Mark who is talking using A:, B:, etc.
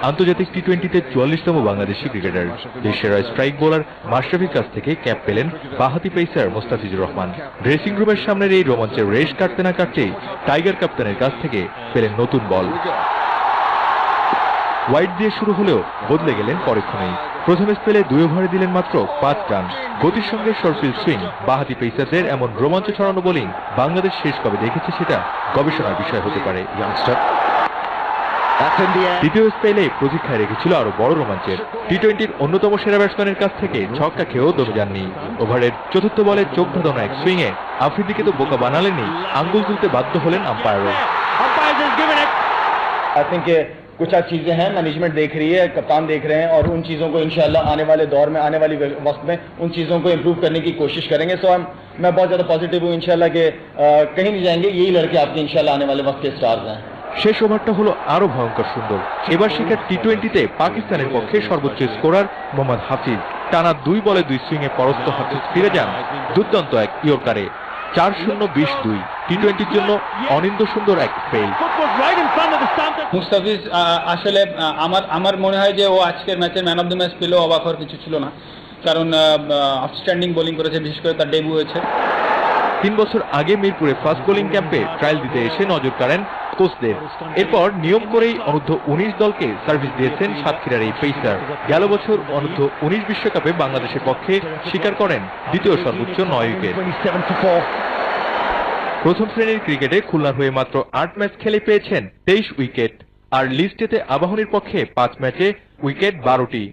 A: আন্তর্জাতিক টি-20তে 44তম Bangladeshi cricketer দেশসেরা strike bowler মাশরাফির কাছ থেকে ক্যাপ পেলেন বাঁহাতি পেসার মোস্তাফিজুর রহমান। ড্রেসিং রুমের সামনের এই রোমাঞ্চের রেশ কাটতে না কাটতেই টাইগার ক্যাপ্টেনের কাছ থেকে পেলেন নতুন বল। ওয়াইড দিয়ে শুরু হলেও বদলে গেলেন পরক্ষণেই। প্রথম স্পেলে 2 ওভারে দিলেন মাত্র 5 রান। গতির সঙ্গে শর্টফিল সুইং, বাঁহাতি পেসারদের এমন রোমাঞ্চ ছড়ানো বোলিং বাংলাদেশ শেষ কবে দেখেছে সেটা গবেষণার বিষয় হতে পারে। ইয়াংস্টার দ্বিতীয় স্পেলে প্রতীক্ষায় রেখেছিল আরো বড় রোমাঞ্চের। টি-20র অন্যতম সেরা ব্যাটসম্যানের কাছ থেকে ছক্কা খেয়েও দমে যাননি। ওভারের চতুর্থ বলে চোখ ধাঁধানো এক সুইংয়ে আফ্রিদিকে তো বোকা বানালেনই, আঙ্গুল তুলতে বাধ্য হলেন আম্পায়ারও।
B: कुछ चीज़ें हैं मैनेजमेंट देख रही है, कप्तान देख रहे हैं और उन चीज़ों को इंशाल्लाह आने वाले दौर में, आने वाली वक्त में उन चीज़ों को इम्प्रूव करने की कोशिश करेंगे। सो मैं बहुत ज़्यादा पॉजिटिव हूँ इंशाल्लाह कि कहीं नहीं जाएंगे, यही लड़के आपके इंशाल्लाह आने वाले वक्त के स्टार्स हैं।
A: শেষ ওভারটা হলো আরো ভয়ঙ্কর সুন্দর। এবার শিকার টি-20তে পাকিস্তানের পক্ষে সর্বোচ্চ স্কোরার মোহাম্মদ হাফিজ। টানা 2 বলে 2 সুইংয়ে পরস্ত হাফিজ ফিরে যান দুর্দান্ত এক ইয়র্কারে। 4-0-20-2 টি-20র জন্য অনিন্দ সুন্দর এক ফেল।
B: মুস্তাফিজ আসলে আমার মনে হয় যে ও আজকের ম্যাচের ম্যান অফ দ্য ম্যাচ পেলেও অবাক হওয়ার কিছু ছিল না, কারণ আউটস্ট্যান্ডিং বোলিং করেছে, বিশেষ করে তার ডেবিউ হয়েছে।
A: 3 বছর আগে মিরপুরে ফার্স্ট বোলিং ক্যাম্পে ট্রায়াল দিতে এসে নজর কাড়েন কোচদের। এরপর নিয়ম করেই অনূর্ধ্ব 19 দলকে সার্ভিস দিয়েছেন সাতক্ষীরার এই পেসার। গেল বছর অনূর্ধ্ব 19 বিশ্বকাপে বাংলাদেশের পক্ষে শিকার করেন দ্বিতীয় সর্বোচ্চ 9 উইকেট। প্রথম শ্রেণীর ক্রিকেটে খুলনার হয়ে মাত্র 8 ম্যাচ খেলে পেয়েছেন 23 উইকেট, আর লিস্টেতে আবাহনীর পক্ষে 5 ম্যাচে উইকেট 12টি।